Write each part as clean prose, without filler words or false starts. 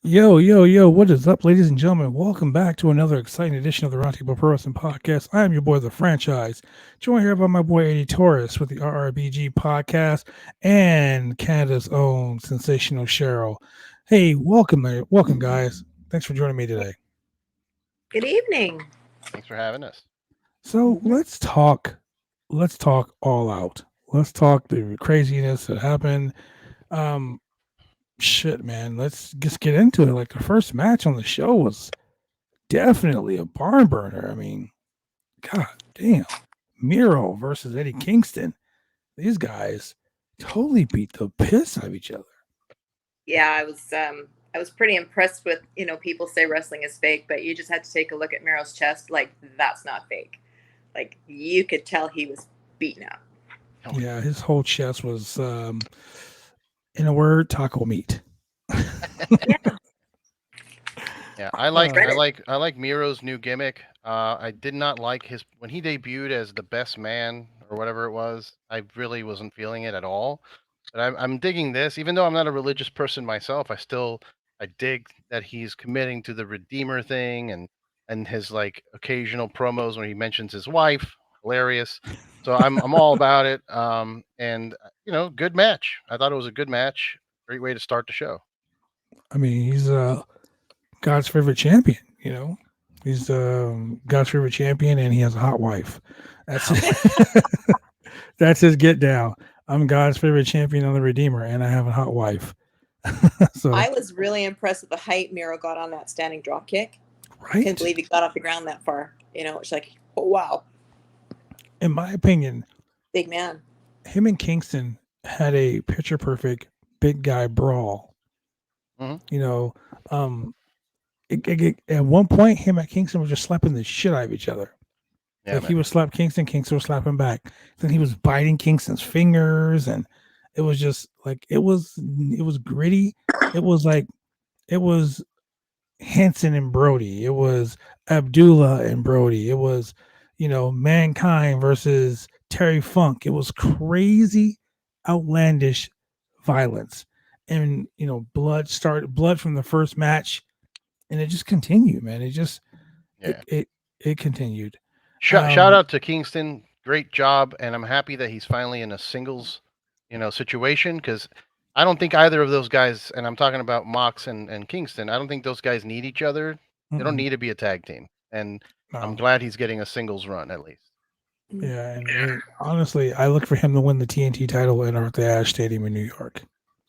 Yo, yo, yo, what is up, ladies and gentlemen? Welcome back to another exciting edition of the Roundtable Pro Wrestling Podcast. I am your boy, The Franchise, joined here by my boy, Eddy Torres, with the RRBG Podcast and Canada's own sensational Sheryl. Hey, welcome there. Welcome, guys. Thanks for joining me today. Good evening. Thanks for having us. So let's talk all out. Let's talk the craziness that happened. Um, shit, man, let's just get into it. Like the first match on the show was definitely a barn burner. I mean, god damn. Miro versus Eddie Kingston. These guys totally beat the piss out of each other. Yeah, I was pretty impressed with, people say wrestling is fake, but you just had to take a look at Miro's chest. Like, that's not fake. Like, you could tell he was beaten up. Yeah, his whole chest was in a word, taco meat. Yeah. Yeah, Uh, I like Miro's new gimmick. I did not like his when he debuted as the best man or whatever it was. I really wasn't feeling it at all. But I'm digging this, even though I'm not a religious person myself. I dig that he's committing to the Redeemer thing and his like occasional promos when he mentions his wife, hilarious. So I'm all about it. Good match. I thought it was a good match. Great way to start the show. I mean, he's God's favorite champion, He's God's favorite champion and he has a hot wife. That's that's his get down. I'm God's favorite champion on the Redeemer and I have a hot wife. So I was really impressed with the height Miro got on that standing drop kick. I couldn't right? believe he got off the ground that far. It's like, oh, wow, In my opinion, big man. him and Kingston had a picture perfect big guy brawl. Hmm. You know, um, at one point, him and Kingston were just slapping the shit out of each other. Yeah, Like he man. would slap Kingston, Kingston would slap him back. Then he was biting Kingston's fingers, and it was just like it was gritty. It was like it was Henson and Brody. It was Abdullah and Brody. It was, Mankind versus Terry Funk. It was crazy, outlandish violence. And, blood from the first match. And it just continued, man. It, Yeah. it, it continued. Shout Um, out to Kingston. Great job, and I'm happy that he's finally in a singles, situation because I don't think either of those guys, and I'm talking about Mox and Kingston. I don't think those guys need each other. They don't mm-mm, need to be a tag team, and I'm no. glad he's getting a singles run at least. Yeah. And honestly, I look for him to win the TNT title in Arthur Ashe Stadium in New York.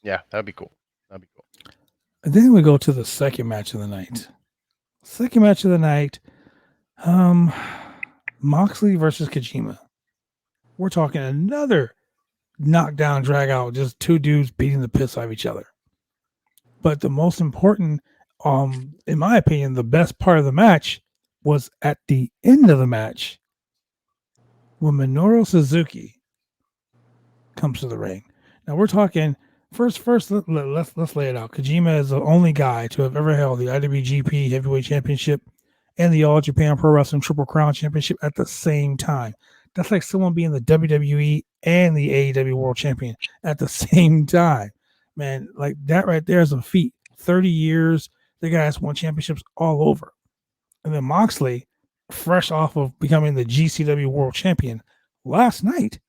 Yeah, that'd be cool. That'd be cool. And then we go to the second match of the night. Second match of the night, um, Moxley versus Kojima. We're talking another knockdown, drag out, just two dudes beating the piss out of each other. But the most important, in my opinion, the best part of the match was at the end of the match when Minoru Suzuki comes to the ring. Now we're talking first. Let's lay it out. Kojima is the only guy to have ever held the IWGP Heavyweight Championship and the All Japan Pro Wrestling Triple Crown Championship at the same time. That's like someone being the WWE and the AEW World Champion at the same time. Man, like that right there is a feat. 30 years, the guy's won championships all over. And then Moxley, fresh off of becoming the GCW World Champion last night,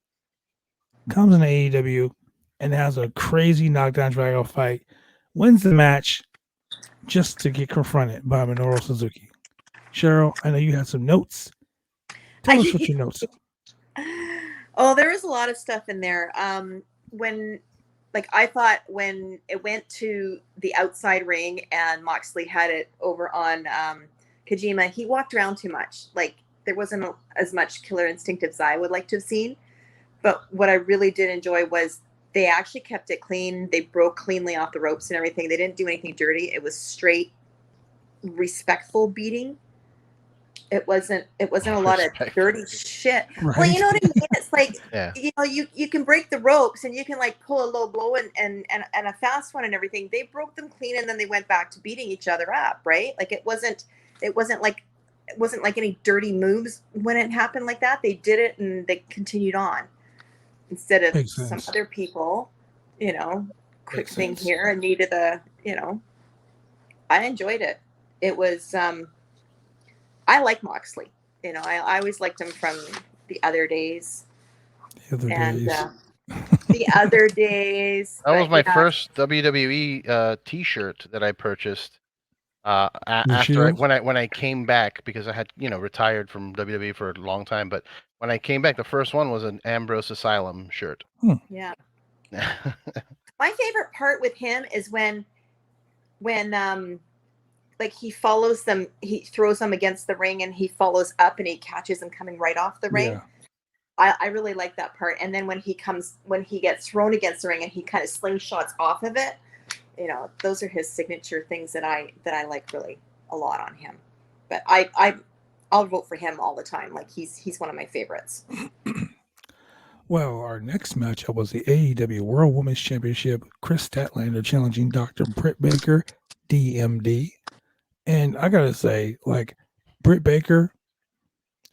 comes in AEW and has a crazy knockdown dragout fight, wins the match just to get confronted by Minoru Suzuki. Sheryl, I know you had some notes. Tell us what your notes are. Oh, there was a lot of stuff in there. When like I thought when it went to the outside ring and Moxley had it over on Kojima, he walked around too much. Like there wasn't as much killer instinct as I would like to have seen. But what I really did enjoy was they actually kept it clean. They broke cleanly off the ropes and everything. They didn't do anything dirty. It was straight, respectful beating. It wasn't a lot of Respectful. dirty shit. Well, you Right? know what I mean? It's like Yeah. you can break the ropes and you can like pull a low blow and a fast one and everything. They broke them clean and then they went back to beating each other up, right? Like it wasn't like any dirty moves when it happened like that. They did it and they continued on instead of Makes some sense. other people, quick Makes thing sense. here and needed a, I enjoyed it. It was I like Moxley. You know, I always liked him from the other days. The other And days. the other days. That was But my yeah, first WWE T-shirt that I purchased The after Shield? when I came back, because I had retired from WWE for a long time. But when I came back, the first one was an Ambrose Asylum shirt. yeah. My favorite part with him is when like he follows them, he throws them against the ring and he follows up and he catches them coming right off the ring. Yeah. I really like that part. And then when he gets thrown against the ring and he kind of slingshots off of it, you know, those are his signature things that I like really a lot on him. But I'll vote for him all the time. Like he's one of my favorites. Well, our next matchup was the AEW World Women's Championship. Chris Statlander challenging Dr. Britt Baker, DMD. And I gotta say, like, Britt Baker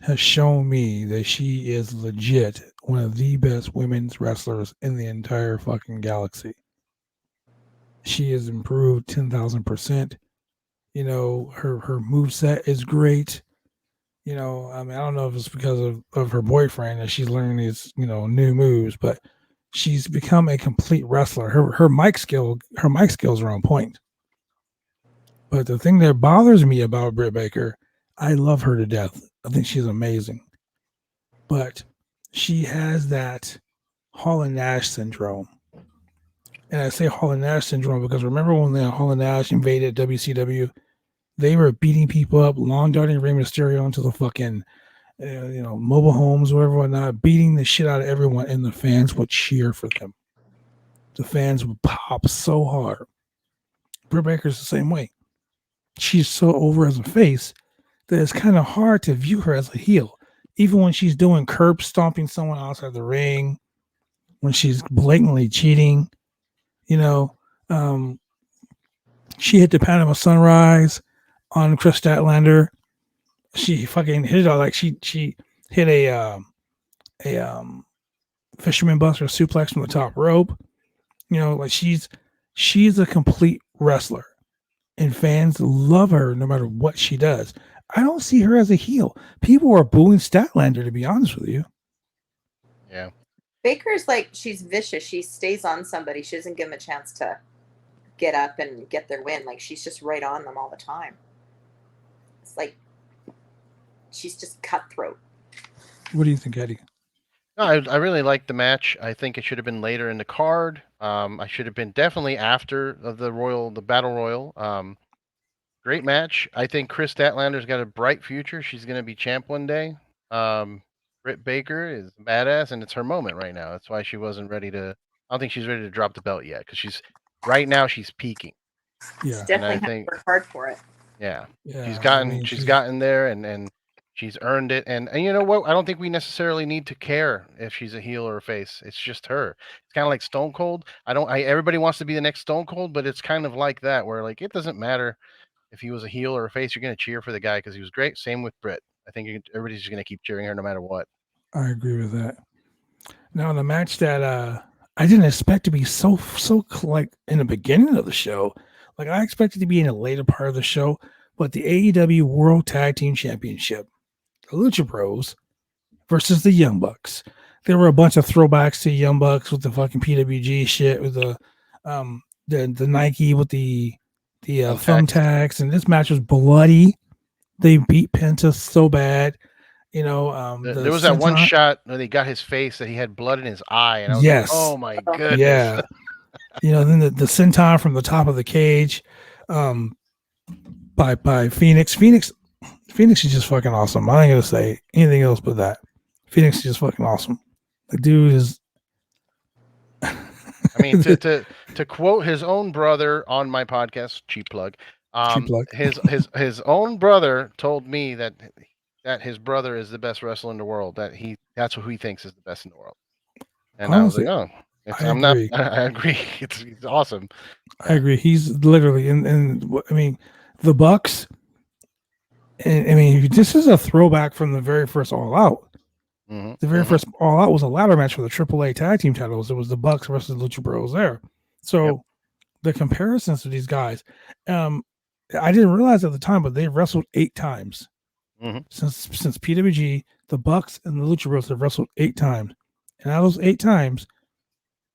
has shown me that she is legit one of the best women's wrestlers in the entire fucking galaxy. She has improved 10,000%. You know, her moveset is great. You know, I mean, I don't know if it's because of her boyfriend that she's learning these, new moves, but she's become a complete wrestler. Her mic skills are on point. But the thing that bothers me about Britt Baker, I love her to death. I think she's amazing. But she has that Hall and Nash syndrome. And I say Hall and Nash syndrome because remember when Hall and Nash invaded WCW, they were beating people up, long darting Rey Mysterio into the fucking, mobile homes, whatever, whatnot, beating the shit out of everyone, and the fans would cheer for them. The fans would pop so hard. Britt Baker's the same way. She's so over as a face that it's kind of hard to view her as a heel. Even when she's doing curb stomping someone outside the ring, when she's blatantly cheating, she hit the Panama Sunrise on Chris Statlander. She fucking hit it all, like she hit a fisherman buster suplex from the top rope. Like she's a complete wrestler, and fans love her no matter what she does. I don't see her as a heel. People are booing Statlander, to be honest with you. Yeah. Baker's like, she's vicious. She stays on somebody. She doesn't give them a chance to get up and get their win. Like she's just right on them all the time. It's like she's just cutthroat. What do you think, Eddy? No, I really liked the match. I think it should have been later in the card. I should have been definitely after the Battle Royal. Great match. I think Chris Statlander's got a bright future. She's going to be champ one day. Britt Baker is badass, and it's her moment right now. That's why she wasn't ready to. I don't think she's ready to drop the belt yet because she's peaking. Yeah, She's definitely has to work hard for it. Yeah, she's she's gotten there, and she's earned it. And you know what? I don't think we necessarily need to care if she's a heel or a face. It's just her. It's kind of like Stone Cold. Everybody wants to be the next Stone Cold, but it's kind of like that, where like it doesn't matter if he was a heel or a face. You're going to cheer for the guy because he was great. Same with Britt. I think everybody's just going to keep cheering her no matter what. I agree with that. Now, in the match that I didn't expect to be so like in the beginning of the show, like I expected to be in the later part of the show, but the AEW World Tag Team Championship, the Lucha Bros versus the Young Bucks. There were a bunch of throwbacks to Young Bucks with the fucking PWG shit, with the Nike with the thumbtacks, and this match was bloody. They beat Penta so bad. There was that one shot where they got his face that he had blood in his eye, and I was yes, like, "Oh my goodness!" Yeah, then the senton from the top of the cage, by Phoenix. Phoenix is just fucking awesome. I ain't gonna say anything else but that. Phoenix is just fucking awesome. The dude is. I mean, to quote his own brother on my podcast, cheap plug. His own brother told me that his brother is the best wrestler in the world. That's who he thinks is the best in the world. And honestly, I was like, "Oh, I agree. It's awesome." I agree. He's literally I mean, the Bucks. And I mean, this is a throwback from the very first All Out. Mm-hmm. The very first All Out was a ladder match for the AAA tag team titles. It was the Bucks versus Lucha Bros there. So the comparisons to these guys, I didn't realize at the time, but they've wrestled 8 times Hmm. since PWG. The Bucks and the Lucha Bros have wrestled 8 times, and out of those 8 times,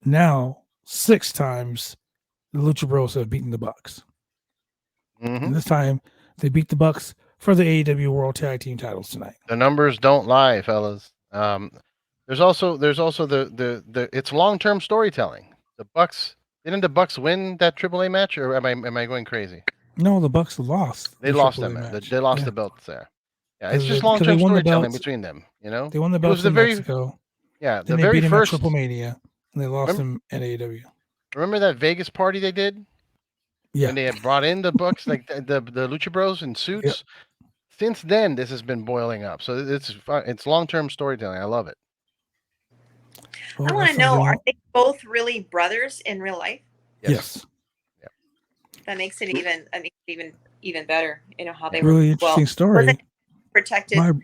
now 6 times the Lucha Bros have beaten the Bucks, Hmm. and this time they beat the Bucks for the AEW World Tag Team titles tonight. The numbers don't lie, fellas. There's also the it's long term storytelling. The Bucks didn't the Bucks win that AAA match, or am I going crazy? No, the Bucks lost They the lost that AAA match. match. They lost Yeah, the belts there. Yeah, it's just because long they term won the storytelling belts. between them. You know, They won the it was belts the in very Mexico. yeah Then the they very beat him at first. Triple Mania, and they lost Remember, him at AEW. remember that Vegas party they did Yeah, when they had brought in the Bucks, like the Lucha Bros in yep. suits. Since then, this has been boiling up. So it's long term storytelling. I love it. Well, I want that's to something they know, are won't. they both really brothers in real life? Yes. Yes, That makes it even better. You know how they Yeah. were. really Well, interesting was it story. protected My the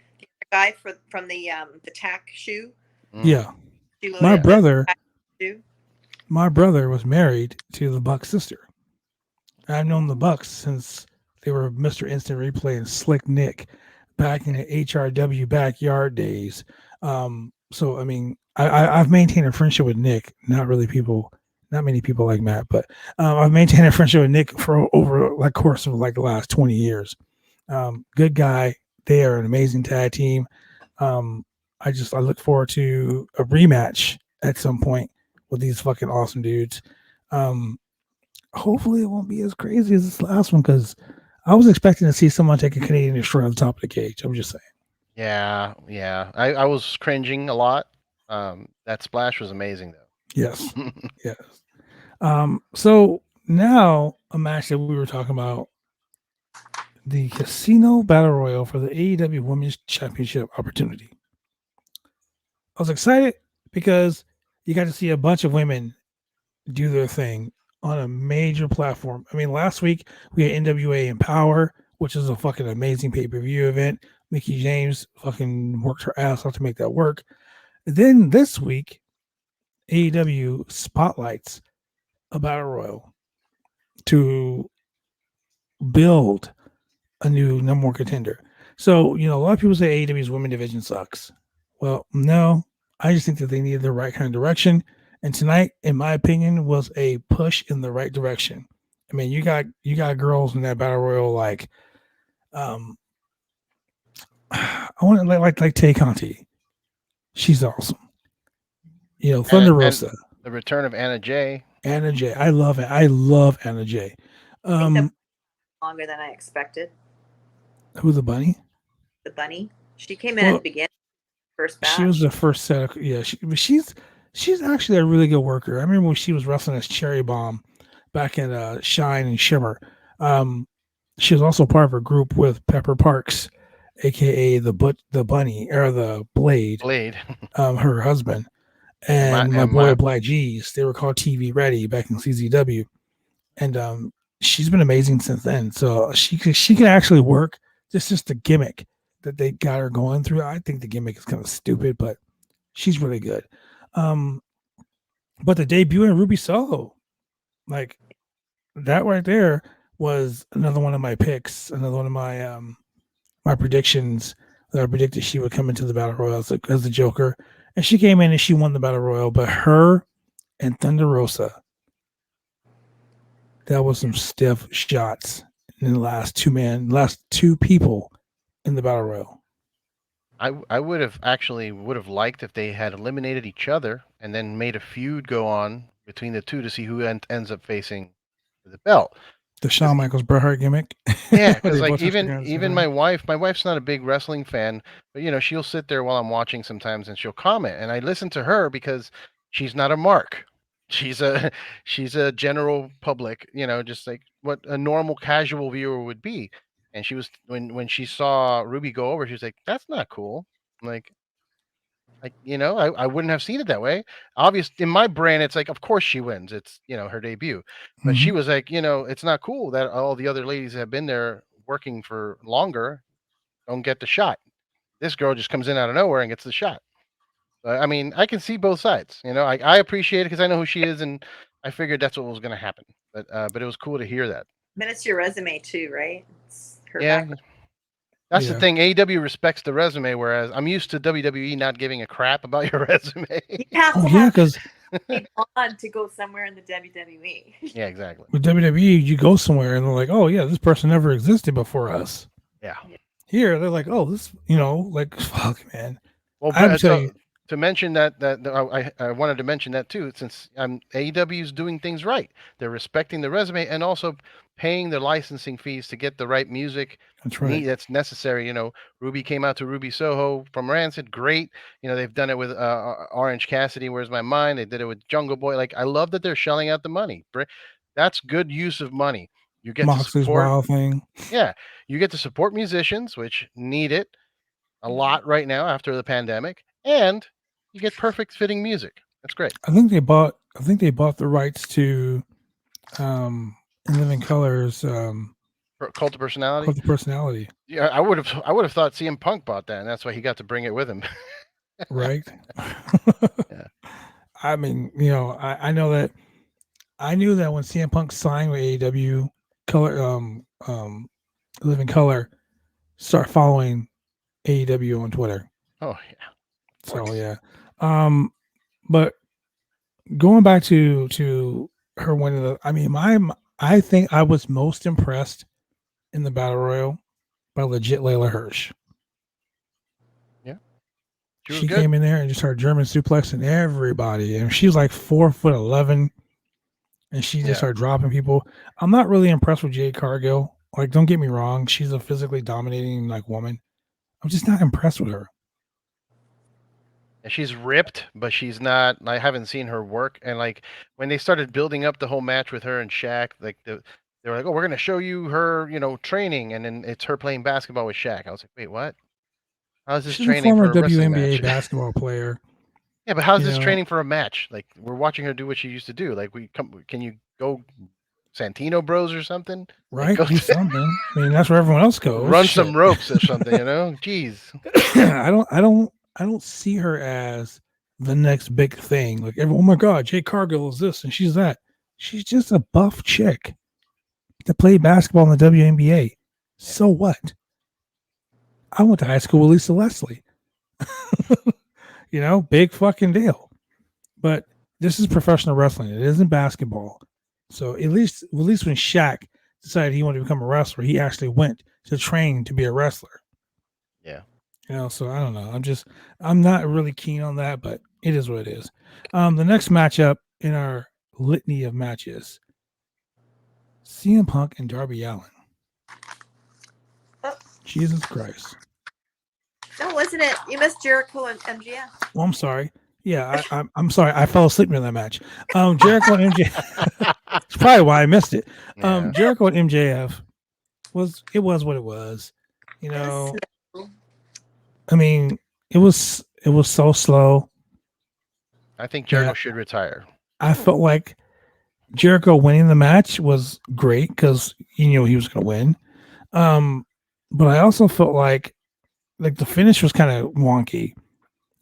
guy from the tack shoe? Mm. yeah, She my loaded Yeah. the brother, tack shoe. my brother was married to the Bucks' sister. I've known the Bucks since they were Mr. Instant Replay and Slick Nick back in the HRW backyard days. So I mean, I've maintained a friendship with Nick. Not many people like Matt, but I've maintained a friendship with Nick for over like course of like the last 20 years. Good guy. They are an amazing tag team. I look forward to a rematch at some point with these fucking awesome dudes. Um, Hopefully it won't be as crazy as this last one because I was expecting to see someone take a Canadian destroyer on the top of the cage. I'm just saying. Yeah. Yeah. I was cringing a lot. That splash was amazing Yes. though. Yes. So now a match that we were talking about, the Casino Battle Royal for the AEW Women's Championship opportunity. I was excited because you got to see a bunch of women do their thing on a major platform. I mean, last week we had NWA Empower, which is a fucking amazing pay-per-view event. Mickey James fucking worked her ass off to make that work. Then this week, AEW spotlights a battle royal to build a new number one contender. So, a lot of people say AEW's women division sucks. Well, no, I just think that they needed the right kind of direction. And tonight, in my opinion, was a push in the right direction. I mean, you got girls in that battle royal like I want to like Tay Conti. She's awesome. and Thunder and Rosa, the return of Anna Jay. Anna J. I love it. I love Anna J. I think that longer than I expected. Who the bunny? The bunny. She came in Well, at the beginning, first batch. she was the first set of she's actually a really good worker. I remember when she was wrestling as Cherry Bomb back in Shine and Shimmer. She was also part of a group with Pepper Parks, aka the bunny or the Blade, Blade. her husband, and and my boy Black G's. They were called TV Ready back in CZW, and she's been amazing since then. So she can actually work. It's just the gimmick that they got her going through. I think the gimmick is kind of stupid, but she's really good. But the debut in Ruby Solo, like that right there, was another one of my picks. Another one of my predictions that I predicted she would come into the battle royal as the Joker, and she came in and she won the battle royal. But her and Thunder Rosa, that was some stiff shots in the last two people in the battle royal. I would have liked if they had eliminated each other and then made a feud go on between the two to see who ends up facing the belt. The Shawn Michaels Bret Hart gimmick. Yeah, Where because they like both have to go even at the same even time. my wife's not a big wrestling fan, but she'll sit there while I'm watching sometimes and she'll comment, and I listen to her because she's not a mark. She's a she's a general public, just like what a normal casual viewer would be. And she was when she saw Ruby go over, she was like, "That's not cool." I'm like I wouldn't have seen it that way. Obvious in my brain, it's like, of course she wins. It's her debut, but she Mhm. was like, it's not cool that all the other ladies that have been there working for longer don't get the shot. This girl just comes in out of nowhere and gets the shot. I mean, I can see both sides. I appreciate it because I know who she is, and I figured that's what was going to happen. But it was cool to hear that. But it's your resume too, right? It's her Yeah, background. that's the Yeah. thing. AEW respects the resume, whereas I'm used to WWE not giving a crap about your resume. You have Oh to yeah, have because a bond to go somewhere in the WWE. Yeah, exactly. with WWE, you go somewhere and they're like, "Oh yeah, this person never existed before us." Yeah. Here, they're like, "Oh, this, like, fuck, man." Well, I'm telling you, to mention that I wanted to mention that too, since AEW is doing things right. They're respecting the resume and also paying their licensing fees to get the right music that's right. that's necessary. Ruby came out to Ruby Soho from Rancid, great. They've done it with Orange Cassidy, Where's My Mind? They did it with Jungle Boy. Like, I love that they're shelling out the money. That's good use of money. You get to Moxley's support, Wild thing. yeah, you get to support musicians, which need it a lot right now after the pandemic, and you get perfect fitting music. That's great. I think they bought the rights to in Living Colors Cult of Personality. Cult of Personality. Yeah, I would have thought CM Punk bought that, and that's why he got to bring it with him. Right. Yeah. I mean, I know that I knew that when CM Punk signed with AEW, Living Color start following AEW on Twitter. Oh yeah. So yeah. But going back to her winning I think I was most impressed in the Battle Royal by legit Layla Hirsch. Yeah. She came in there and just started German suplexing everybody. And she's like 4'11", and she just started dropping people. I'm not really impressed with Jade Cargill. Like, don't get me wrong, she's a physically dominating woman. I'm just not impressed with her. She's ripped, but she's not. I haven't seen her work. And like when they started building up the whole match with her and Shaq, like they were like, "Oh, we're gonna show you her, training," and then it's her playing basketball with Shaq. I was like, "Wait, what? How's this She's training a former for a wrestling WNBA match?" basketball player. Yeah, but how's this training for a match? Like, we're watching her do what she used to do. Like, can you go Santino Bros or something? Right? Like, Do something. I mean, that's where everyone else goes. Run some ropes or something, Jeez. I don't see her as the next big thing. Like, oh my God, Jade Cargill is this and she's that. She's just a buff chick that played basketball in the WNBA. So what? I went to high school with Lisa Leslie. Big fucking deal. But this is professional wrestling. It isn't basketball. So at least when Shaq decided he wanted to become a wrestler, he actually went to train to be a wrestler. Yeah. So I don't know. I'm not really keen on that, but it is what it is. The next matchup in our litany of matches, CM Punk and Darby Allin. Oh. Jesus Christ. No, wasn't it? You missed Jericho and MJF. Well, I'm sorry. Yeah, I'm sorry. I fell asleep in that match. Jericho and MJF. It's probably why I missed it. Yeah. Jericho and MJF was what it was. I mean, it was so slow. I think Jericho should retire. I felt like Jericho winning the match was great because he was going to win. But I also felt like the finish was kind of wonky.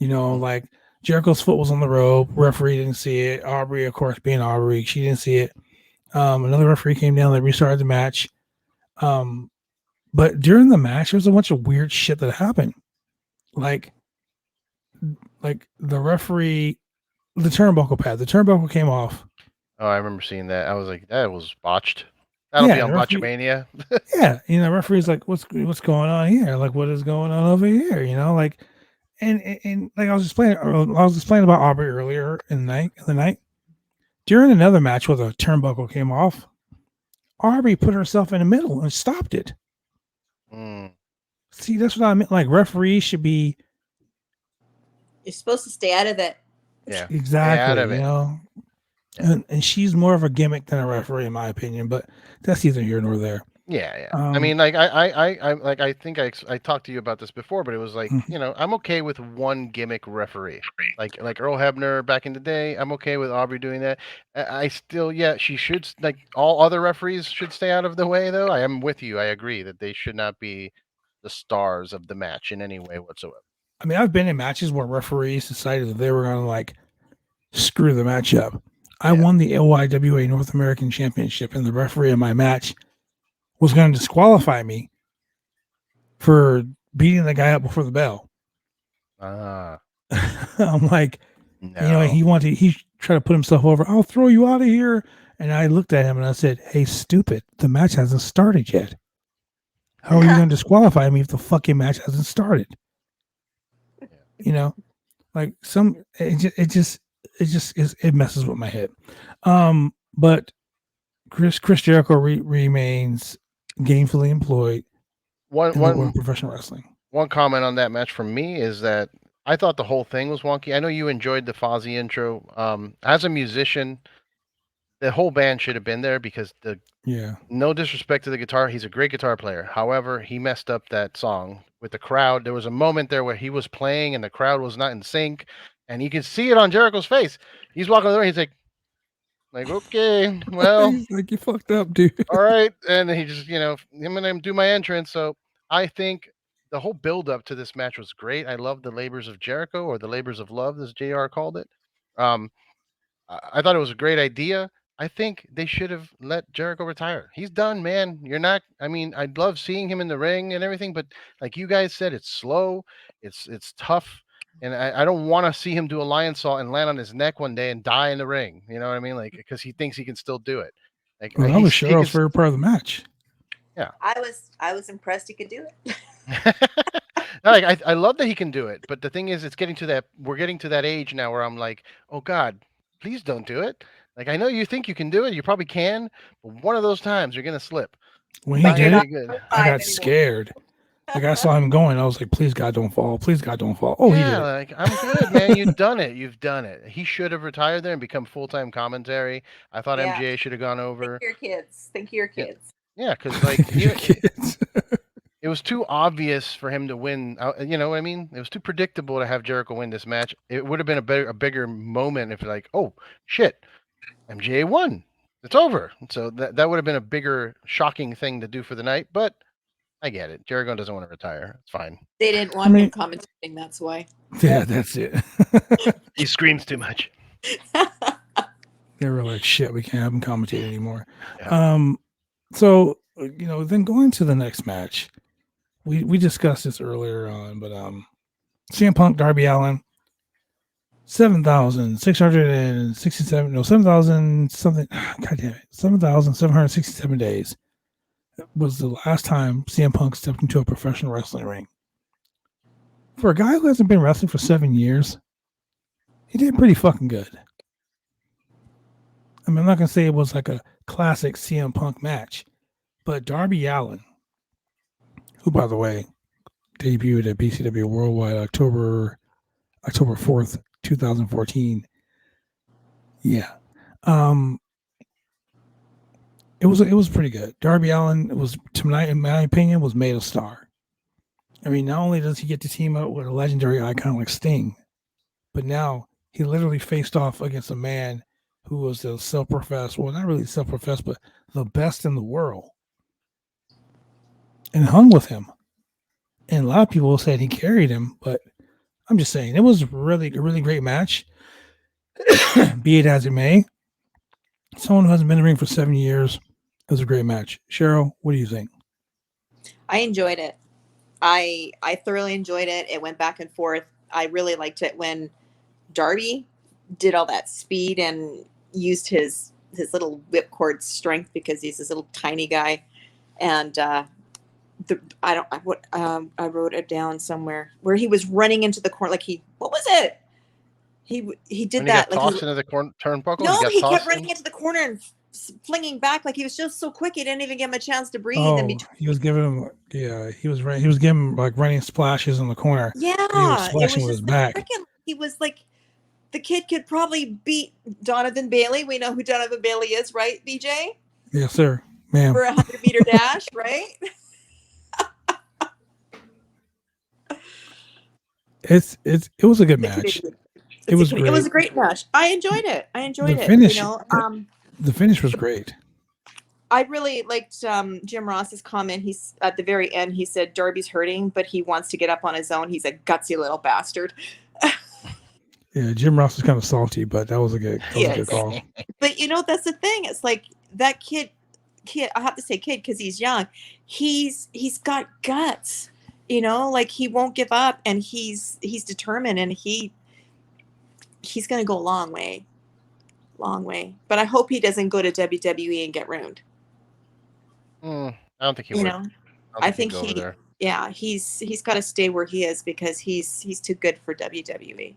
Like Jericho's foot was on the rope. Referee didn't see it. Aubrey, of course, being Aubrey, she didn't see it. Another referee came down. They restarted the match. But during the match, there was a bunch of weird shit that happened. Like the referee, the turnbuckle came off. Oh, I remember seeing that. I was like, that was botched. That'll be on Botchamania. Yeah, the referee's like, what's going on here? Like, what is going on over here? And like I was explaining about Aubrey earlier in the night. During another match where the turnbuckle came off, Aubrey put herself in the middle and stopped it. See, that's what I meant. Like, referees should be. You're supposed to stay out of it. Yeah, exactly. And she's more of a gimmick than a referee, in my opinion. But that's neither here nor there. Yeah. I mean, like I think I talked to you about this before, but it was like, I'm okay with one gimmick referee, like Earl Hebner back in the day. I'm okay with Aubrey doing that. I still, she should, like, all other referees should stay out of the way, though. I am with you. I agree that they should not be the stars of the match in any way whatsoever. I mean, I've been in matches where referees decided that they were going to like screw the match up. I won the LYWA North American Championship, and the referee in my match was going to disqualify me for beating the guy up before the bell. I'm like, No. he tried to put himself over. I'll throw you out of here. And I looked at him and I said, hey, stupid, the match hasn't started yet. How are you going to disqualify me if the fucking match hasn't started? You know, like it messes with my head. But Chris Jericho remains gainfully employed in the world of professional wrestling. One comment on that match from me is that I thought the whole thing was wonky. I know you enjoyed the Fozzy intro. As a musician, the whole band should have been there because no disrespect to the guitar, he's a great guitar player. However, he messed up that song with the crowd. There was a moment there where he was playing and the crowd was not in sync, and you can see it on Jericho's face. He's walking over, he's like, okay, well, he's like, you fucked up, dude. All right, and he just, I'm gonna do my entrance. So I think the whole build up to this match was great. I love the labors of Jericho, or the labors of love, as JR called it. I thought it was a great idea. I think they should have let Jericho retire. He's done, man. You're not. I mean, I'd love seeing him in the ring and everything, but like you guys said, it's slow, it's tough, and I don't want to see him do a lion saw and land on his neck one day and die in the ring. You know what I mean? Like, because he thinks he can still do it. Like, well, that was Sheryl's favorite part of the match. Yeah, I was impressed he could do it. No, like, I love that he can do it, but the thing is, we're getting to that age now where I'm like, oh God, please don't do it. Like, I know you think you can do it, you probably can, but one of those times you're gonna slip. When he did it, I got scared. Like, I saw him going, I was like, please God, don't fall. Please God, don't fall. Oh, yeah, he did. Like, I'm good, man. You've done it. You've done it. He should have retired there and become full-time commentary. I thought MJA should have gone over. Think of your kids. Yeah, because like it was too obvious for him to win. You know what I mean? It was too predictable to have Jericho win this match. It would have been a bigger moment if, like, oh shit, MJA won. It's over. So that would have been a bigger, shocking thing to do for the night. But I get it. Jericho doesn't want to retire. It's fine. They didn't want him commentating. That's why. Yeah, that's it. He screams too much. They were like, shit, we can't have him commentate anymore. Yeah. So, then going to the next match, we discussed this earlier on, but CM Punk, Darby Allin, 7,667, no, 7,000 something, God damn it, 7,767 days was the last time CM Punk stepped into a professional wrestling ring. For a guy who hasn't been wrestling for 7 years, he did pretty fucking good. I mean, I'm not going to say it was like a classic CM Punk match, but Darby Allin, who, by the way, debuted at BCW Worldwide October 4th, 2014. Yeah. It was pretty good. Darby Allin in my opinion, was made a star. I mean, not only does he get to team up with a legendary icon like Sting, but now he literally faced off against a man who was the self-professed, well, not really self-professed, but the best in the world, and hung with him. And a lot of people said he carried him, but I'm just saying it was really a really great match. Be it as it may, someone who hasn't been in the ring for 7 years, it was a great match. Sheryl, what do you think? I enjoyed it. I thoroughly enjoyed it. It went back and forth. I really liked it when Darby did all that speed and used his little whipcord strength because he's this little tiny guy. And I wrote it down somewhere where he was running into the corner. Like what was it? He did when that. He got tossed into the turnbuckle. No, he kept running into the corner and flinging back like he was just so quick. He didn't even give him a chance to breathe. Oh, he was giving him, he was giving him like running splashes in the corner. Yeah, he was splashing with his back. He was like, the kid could probably beat Donovan Bailey. We know who Donovan Bailey is, right, BJ? Yes, sir, ma'am. For a 100-meter dash, right? It was a good match. It was great. It was a great match. I enjoyed it. The finish was great. I really liked Jim Ross's comment. He's at the very end. He said Darby's hurting, but he wants to get up on his own. He's a gutsy little bastard. Yeah, Jim Ross is kind of salty, but that was a good call. But that's the thing. It's like that kid kid. I have to say kid because he's young. He's got guts. You know, like he won't give up, and he's determined, and he's going to go a long way. Long way. But I hope he doesn't go to WWE and get ruined. I don't think he You would. know, I I don't think think he'd go over there. yeah, he's got to stay where he is because he's too good for WWE.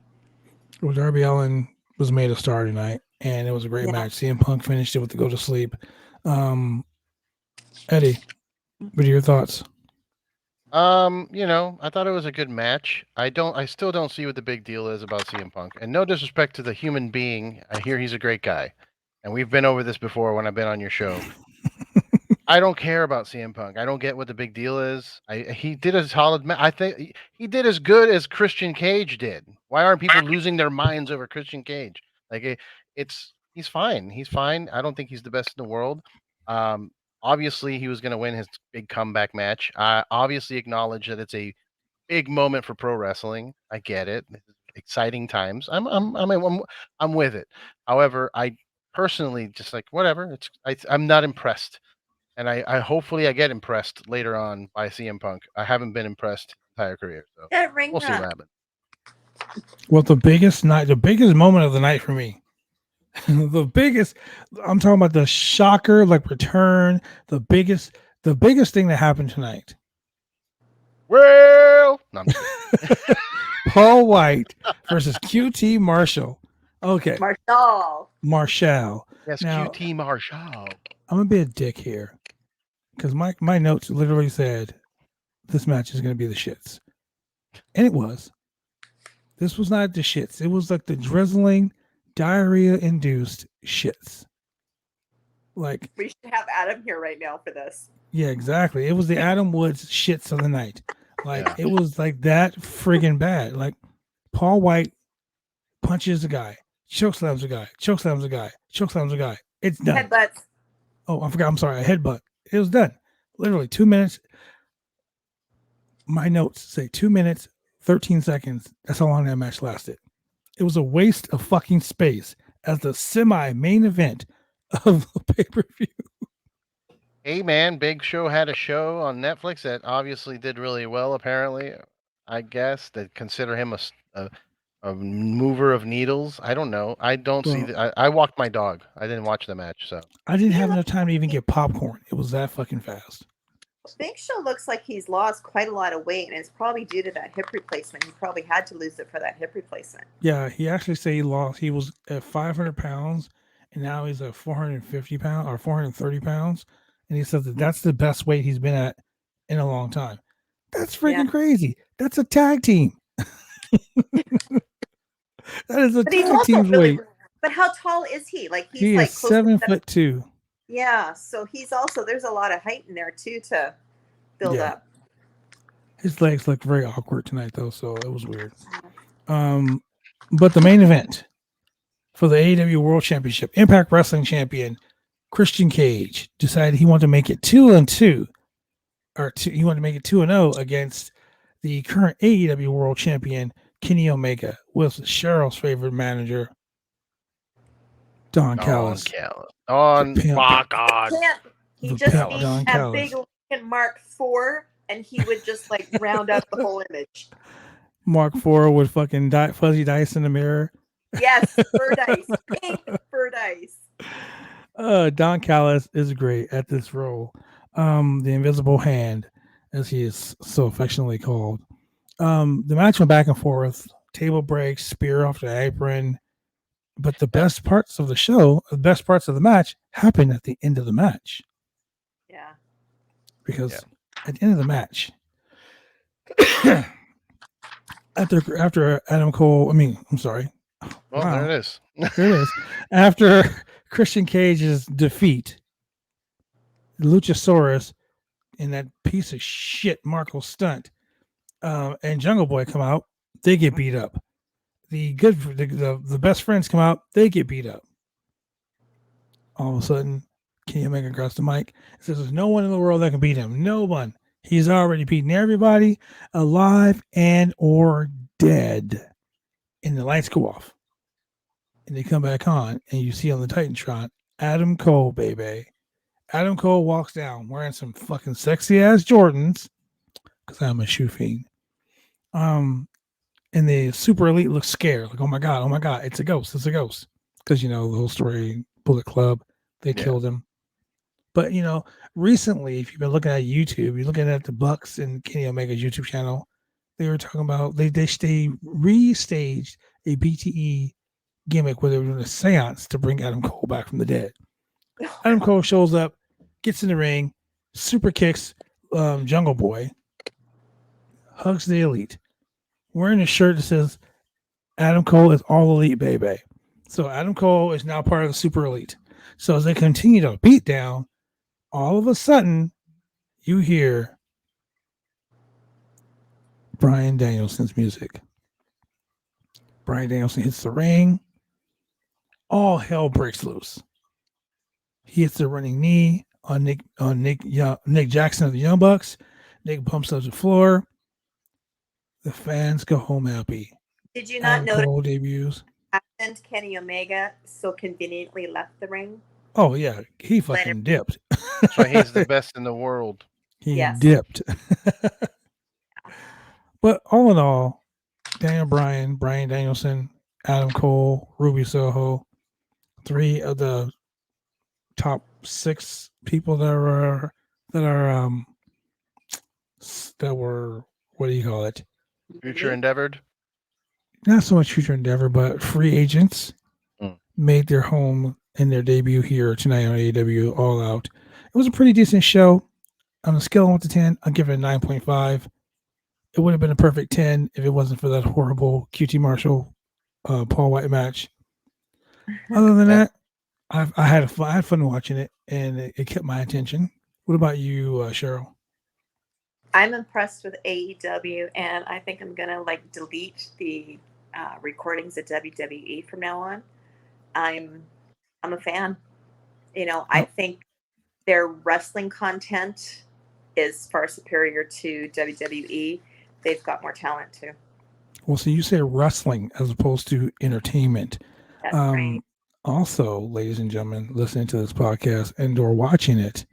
Well, Darby Allin was made a star tonight, and it was a great Yeah. match. CM Punk finished it with the go to sleep. Eddie, what are your thoughts? I thought it was a good match. I still don't see what the big deal is about CM Punk. And no disrespect to the human being. I hear he's a great guy. And we've been over this before when I've been on your show. I don't care about CM Punk. I don't get what the big deal is. He did a solid I think he did as good as Christian Cage did. Why aren't people losing their minds over Christian Cage? Like he's fine. He's fine. I don't think he's the best in the world. Obviously he was going to win his big comeback match. I obviously acknowledge that it's a big moment for pro wrestling. I get it. Exciting times. I'm with it. However, I personally just like whatever. I'm not impressed. And I hopefully I get impressed later on by CM Punk. I haven't been impressed his entire career, so That ring we'll see what run. happens. Well, the biggest moment of the night for me, I'm talking about the shocker, like return, the biggest thing that happened tonight. Well, no, I'm just kidding. Paul White versus QT Marshall. Okay, Marshall. Yes, Now, QT Marshall. I'm gonna be a dick here because my notes literally said this match is gonna be the shits, and it was. This was not the shits. It was like the drizzling, diarrhea-induced shits. Like We should have Adam here right now for this. yeah, exactly. It was the Adam Woods shits of the night. Like Yeah. it was like that friggin' bad. Like Paul White punches a guy, chokeslams a guy, chokeslams a guy, chokeslams a guy. It's done. Headbutts. Oh, I forgot. I'm sorry. A headbutt. It was done. Literally 2 minutes. My notes say 2 minutes, 13 seconds. That's how long that match lasted. It was a waste of fucking space as the semi-main event of the pay-per-view. Hey man, Big Show had a show on Netflix that obviously did really well. Apparently, I guess they consider him a mover of needles. I don't know. I don't see Well, that. I walked my dog. I didn't watch the match, so I didn't have enough time to even get popcorn. It was that fucking fast. Big Show looks like he's lost quite a lot of weight, and it's probably due to that hip replacement. He probably had to lose it for that hip replacement. Yeah, he actually said he lost. He was at 500 pounds, and now he's at 450 pounds or 430 pounds. And he says that that's the best weight he's been at in a long time. That's freaking crazy. That's a tag team. That is a tag team's weight. But how tall is he? Like he like is 7'2". Yeah, so he's also there's a lot of height in there too to build up. His legs look very awkward tonight though, so it was weird. But the main event for the AEW World Championship, Impact Wrestling Champion Christian Cage decided he wanted to make it 2-2, he wanted to make it 2-0 against the current AEW World Champion Kenny Omega with Cheryl's favorite manager, Don Callis. God. He just needs a big Mark IV, and he would just like round up the whole image. Mark IV with fucking fuzzy dice in the mirror. Yes, fur dice, pink fur dice. Don Callis is great at this role. The Invisible Hand, as he is so affectionately called. The match went back and forth, table breaks, spear off the apron. But the best parts of the show, the best parts of the match happened at the end of the match. Yeah. Because at the end of the match, after Adam Cole, Well, there it is. There it is. After Christian Cage's defeat, Luchasaurus and that piece of shit Marco Stunt and Jungle Boy come out, they get beat up. The best friends come out, they get beat up. All of a sudden, Kenny Omega grabs the mic and says there's no one in the world that can beat him. No one. He's already beaten everybody, alive and or dead. And the lights go off. And they come back on, and you see on the Titantron, Adam Cole, baby. Adam Cole walks down wearing some fucking sexy ass Jordans, because I'm a shoe fiend. And the super elite looks scared, like, oh my god, it's a ghost, because the whole story, Bullet Club, they killed him. But recently, if you've been looking at YouTube, you're looking at the Bucks and Kenny Omega's YouTube channel, they were talking about they restaged a BTE gimmick where they were doing a seance to bring Adam Cole back from the dead. Adam Cole shows up, gets in the ring, super kicks Jungle Boy, hugs the elite, wearing a shirt that says Adam Cole is all elite, baby. So Adam Cole is now part of the super elite. So as they continue to beat down, all of a sudden you hear Bryan Danielson's music. Bryan Danielson hits the ring. All hell breaks loose. He hits the running knee on Nick Jackson of the Young Bucks. Nick bumps up the floor. The fans go home happy. Did you not notice Cole debuts? And Kenny Omega so conveniently left the ring? Oh yeah, he fucking dipped. That's why he's the best in the world. He dipped. But all in all, Daniel Bryan, Bryan Danielson, Adam Cole, Ruby Soho, 3 of the top 6 people that were, what do you call it? Future endeavored. Not so much future endeavor, but free agents made their home in their debut here tonight on AEW All Out. It was a pretty decent show. On a scale of 1 to 10, I'll give it a 9.5. It would have been a perfect 10 if it wasn't for that horrible QT Marshall Paul White match. Other than that, I had fun watching it, and it kept my attention. What about you, Sheryl? I'm impressed with AEW, and I think I'm gonna delete the recordings at WWE from now on. I'm a fan. I think their wrestling content is far superior to WWE. They've got more talent too. Well, so you say wrestling as opposed to entertainment. That's right. Also, ladies and gentlemen, listening to this podcast and or watching it,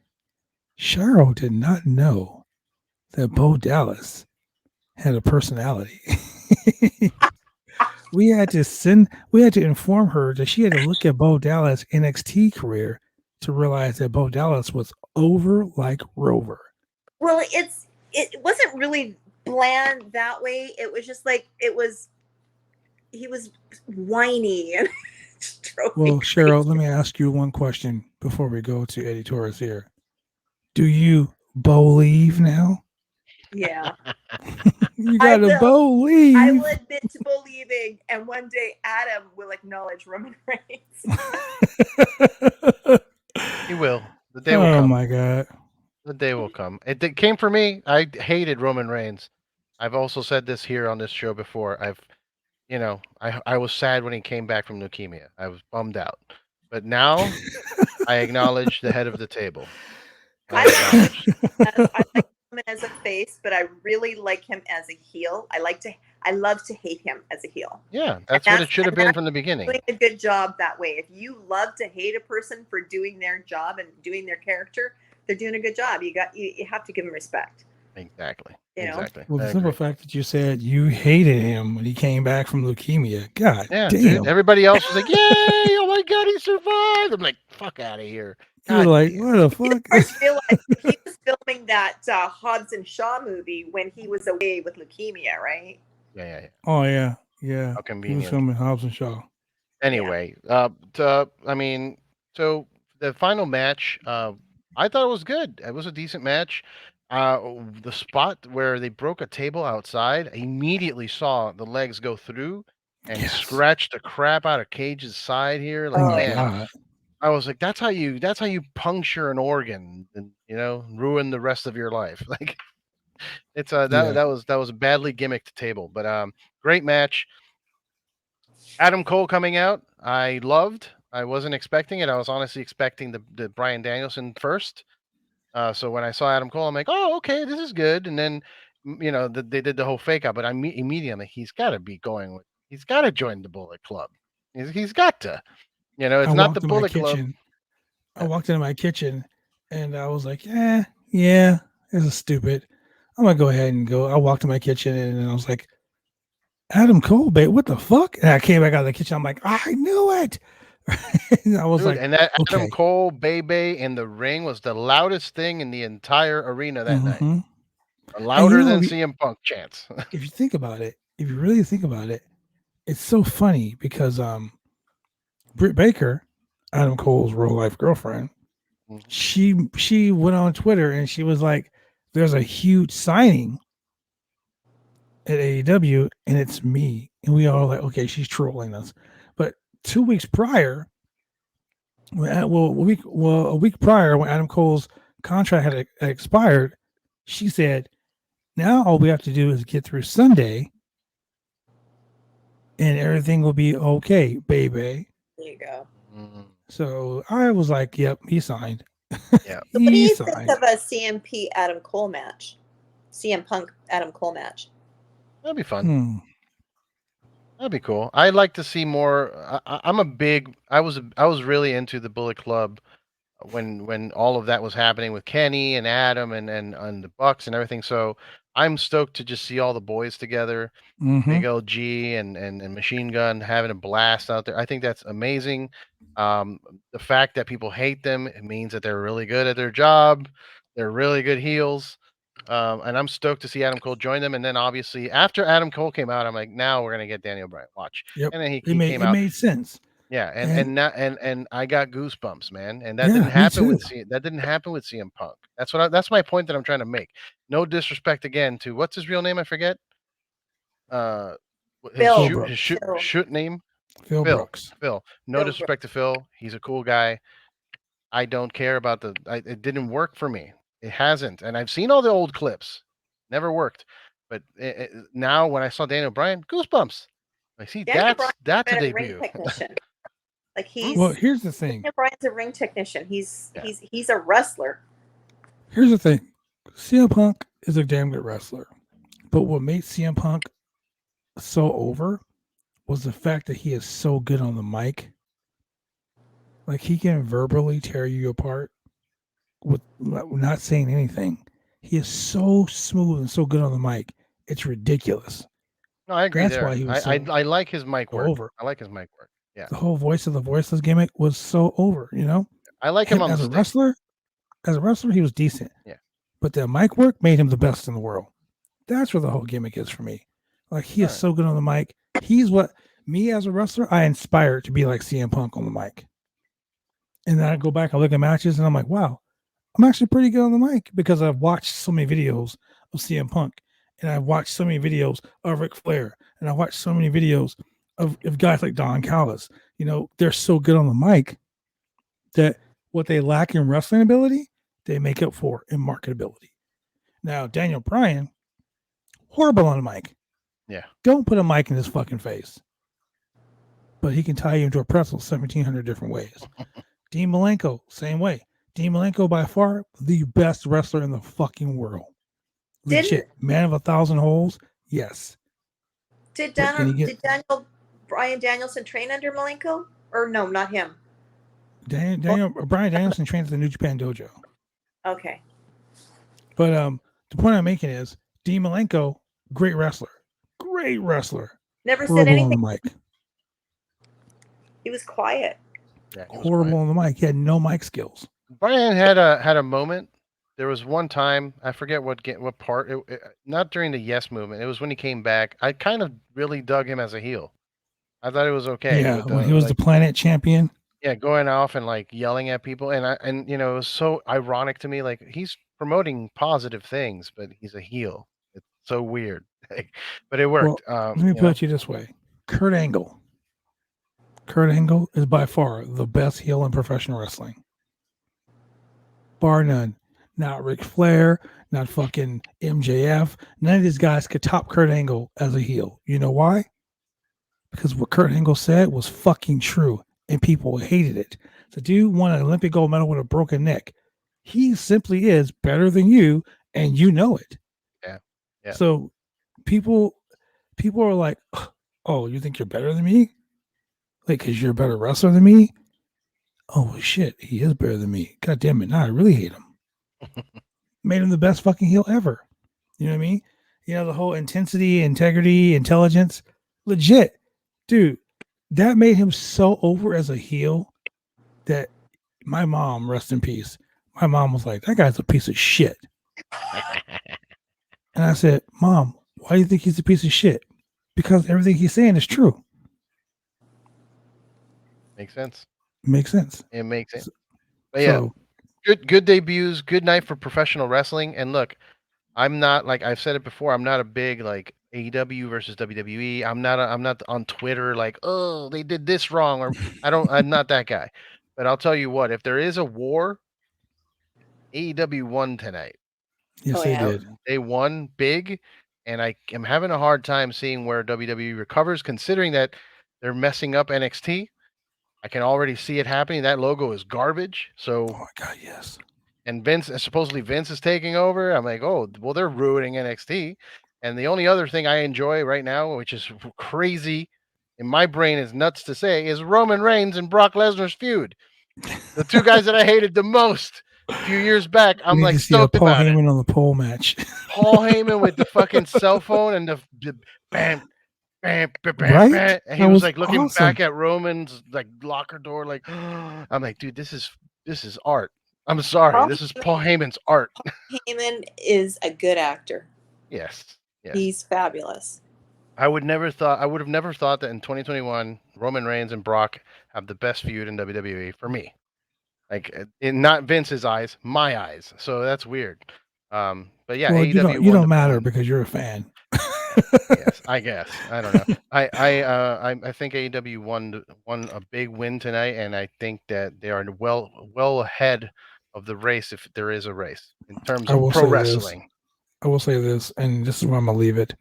Sheryl did not know that Bo Dallas had a personality. we had to inform her that she had to look at Bo Dallas' NXT career to realize that Bo Dallas was over like Rover. Well, it wasn't really bland that way. It was just he was whiny and well, Sheryl, let me ask you one question before we go to Eddy Torres here. Do you believe now? Yeah. You gotta believe. I will admit to believing, and one day Adam will acknowledge Roman Reigns. He will. The day will come. Oh my God. The day will come. It came for me. I hated Roman Reigns. I've also said this here on this show before. I was sad when he came back from leukemia. I was bummed out. But now I acknowledge the head of the table. I like him as a face, but I really like him as a heel. I love to hate him as a heel. Yeah, that's what it should have been from the beginning. Doing a good job that way. If you love to hate a person for doing their job and doing their character, they're doing a good job. You have to give them respect. Exactly. Exactly. Well, the simple fact that you said you hated him when he came back from leukemia. God damn. Dude, everybody else was like, yay, oh my God, he survived. I'm like, fuck out of here. You're like, what the fuck? I feel like he was filming that Hobbs and Shaw movie when he was away with leukemia, right? Yeah. Oh, yeah. Yeah. How convenient. He was filming Hobbs and Shaw. Anyway, so the final match, I thought it was good. It was a decent match. The spot where they broke a table outside, I immediately saw the legs go through and scratch the crap out of Cage's side here. Like, man, I was like, that's how you puncture an organ and ruin the rest of your life. Like, it's that was a badly gimmicked table, but great match. Adam Cole coming out, I loved. I wasn't expecting it. I was honestly expecting the Bryan Danielson first. So when I saw Adam Cole, I'm like, oh, okay, this is good. And then, they did the whole fake out, but immediately he's got to be he's got to join the Bullet Club. He's got to, it's not the Bullet Club. I walked into my kitchen And I was like, yeah, this is stupid. I'm gonna go ahead and go. I walked to my kitchen and I was like, Adam Cole, babe, what the fuck? And I came back out of the kitchen. I'm like, I knew it. And I was Dude, like, and that Adam okay. Cole Bebe in the ring was the loudest thing in the entire arena that night. Mm-hmm. And Louder than CM Punk chants. if you think about it, if you really think about it, it's so funny because Britt Baker, Adam Cole's real life girlfriend, she went on Twitter and she was like, "There's a huge signing at AEW, and it's me." And we all like, "Okay, she's trolling us." But 2 weeks prior, a week prior when Adam Cole's contract had expired, she said, "Now all we have to do is get through Sunday, and everything will be okay, baby." There you go. So I was like, "Yep, he signed." Yeah. So what do you think of a CMP Adam Cole match? CM Punk Adam Cole match? That'd be fun. That'd be cool. I'd like to see more. I was really into the Bullet Club when all of that was happening with Kenny and Adam and the Bucks and everything. So I'm stoked to just see all the boys together. Big LG and Machine Gun having a blast out there. I think that's amazing. The fact that people hate them, it means that they're really good at their job. They're really good heels. And I'm stoked to see Adam Cole join them. And then obviously after Adam Cole came out, I'm like, now we're gonna get Daniel Bryan. Watch. Yep. And then he came out. It made sense. Yeah, and I got goosebumps, man. And that didn't happen with CM Punk. That's my point that I'm trying to make. No disrespect again to what's his real name? I forget. His shoot name. Phil Brooks. Phil. No disrespect to Phil. He's a cool guy. I don't care about it didn't work for me. It hasn't. And I've seen all the old clips. Never worked. But now when I saw Daniel Bryan, goosebumps. I see that's a debut. Like he's well, here's the thing. Daniel Bryan's a ring technician. He's a wrestler. Here's the thing. CM Punk is a damn good wrestler. But what made CM Punk so over was the fact that he is so good on the mic. Like he can verbally tear you apart with not saying anything. He is so smooth and so good on the mic. It's ridiculous. No, I agree. That's why he was I like his mic work. Over. I like his mic work. Yeah. The whole voice of the voiceless gimmick was so over, you know? I like him on as a wrestler. As a wrestler, he was decent. Yeah. But the mic work made him the best in the world. That's where the whole gimmick is for me. Like he is so good on the mic. He's what me as a wrestler, I inspire to be like CM Punk on the mic. And then I go back, I look at matches, and I'm like, wow, I'm actually pretty good on the mic because I've watched so many videos of CM Punk, and I've watched so many videos of Ric Flair, and I watched so many videos of guys like Don Callis. You know, they're so good on the mic that what they lack in wrestling ability, they make up for in marketability. Now, Daniel Bryan, horrible on the mic. Yeah. Don't put a mic in his fucking face. But he can tie you into a pretzel 1,700 different ways. Dean Malenko, same way. Dean Malenko, by far, the best wrestler in the fucking world. Legit. Man of 1,000 holes, yes. Did Bryan Danielson train under Malenko? Or no, not him? Bryan Danielson trains at the New Japan Dojo. Okay. But the point I'm making is Dean Malenko, great wrestler. Great wrestler. Never said anything. On the mic. He was quiet. Yeah, horrible on the mic. He had no mic skills. Bryan had a moment. There was one time, I forget what part. Not during the Yes movement. It was when he came back. I kind of really dug him as a heel. I thought it was okay. Yeah, when he was the Planet Champion. Yeah, going off and like yelling at people, and you know, it was so ironic to me. Like he's promoting positive things, but he's a heel. It's so weird, but it worked. Well, let me put it this way: Kurt Angle. Kurt Angle is by far the best heel in professional wrestling, bar none. Not Ric Flair, not fucking MJF. None of these guys could top Kurt Angle as a heel. You know why? Because what Kurt Angle said was fucking true, and people hated it. The dude won an Olympic gold medal with a broken neck. He simply is better than you, and you know it. Yeah. So people are like, oh, you think you're better than me? Like, because you're a better wrestler than me? oh shit, he is better than me. God damn it, now I really hate him. Made him the best fucking heel ever. You know what I mean? You know, the whole intensity, integrity, intelligence, legit, dude. That made him so over as a heel that my mom, rest in peace, my mom was like, that guy's a piece of shit. And I said, Mom, why do you think he's a piece of shit? Because everything he's saying is true. Makes sense. Makes sense. It makes sense. But yeah, good debuts, good night for professional wrestling. And look, I'm not, like I've said it before, I'm not a big like AEW versus WWE. I'm not on Twitter like, oh, they did this wrong, or I'm not that guy. But I'll tell you what, if there is a war, AEW won tonight. Yes, they did. They won big, and I am having a hard time seeing where WWE recovers, considering that they're messing up NXT. I can already see it happening. That logo is garbage. So, oh my God, yes. And supposedly Vince is taking over. I'm like, oh, well, they're ruining NXT. And the only other thing I enjoy right now, which is crazy, in my brain is nuts to say, is Roman Reigns and Brock Lesnar's feud. The two guys that I hated the most a few years back. I'm like stoked Paul about Heyman it. on the pole match. Paul Heyman with the fucking cell phone and the bam, bam, bam, bam, right? bam. And he that was like looking awesome. back at Roman's like locker door, like I'm like, dude, this is art. I'm sorry, this is Paul Heyman's art. Paul Heyman is a good actor. Yes. He's fabulous. I would have never thought that in 2021 Roman Reigns and Brock have the best feud in WWE for me. Like in not Vince's eyes, my eyes. So that's weird. But yeah, well, AEW you don't matter because you're a fan. Yes, I guess. I don't know. I think AEW won a big win tonight, and I think that they are well ahead of the race if there is a race in terms of pro wrestling. I will say this, and this is where I'm gonna leave it.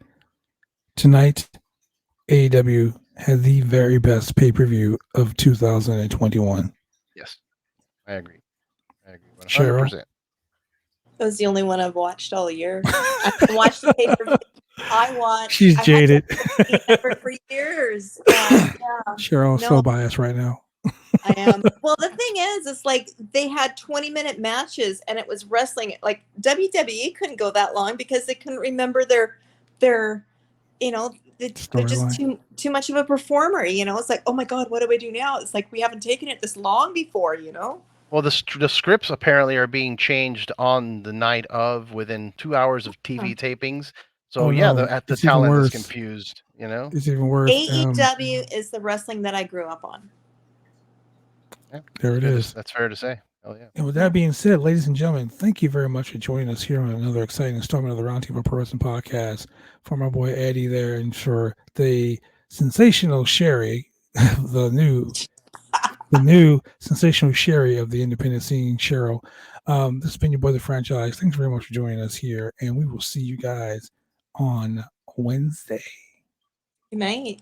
Tonight, AEW had the very best pay-per-view of 2021. Yes, I agree. 100%. Sheryl? That was the only one I've watched all year. I haven't watched the pay-per-view. She's jaded. For years. Yeah. Sheryl, so biased right now. I am. Well, the thing is, it's like they had 20-minute matches, and it was wrestling. Like WWE couldn't go that long because they couldn't remember their they're just too much of a performer. It's like, oh my God, what do we do now? It's like we haven't taken it this long before. Well, the scripts apparently are being changed on the night of within 2 hours of TV tapings. So the talent is confused. It's even worse. AEW is the wrestling that I grew up on. Yeah, there it is. That's fair to say. Oh yeah. And with that being said, ladies and gentlemen, thank you very much for joining us here on another exciting installment of the Roundtable Pro Wrestling Podcast. For my boy Eddy there, and for the sensational Sherry, the new sensational Sherry of the independent scene, Sheryl. This has been your boy, The Franchise. Thanks very much for joining us here, and we will see you guys on Wednesday. Good night.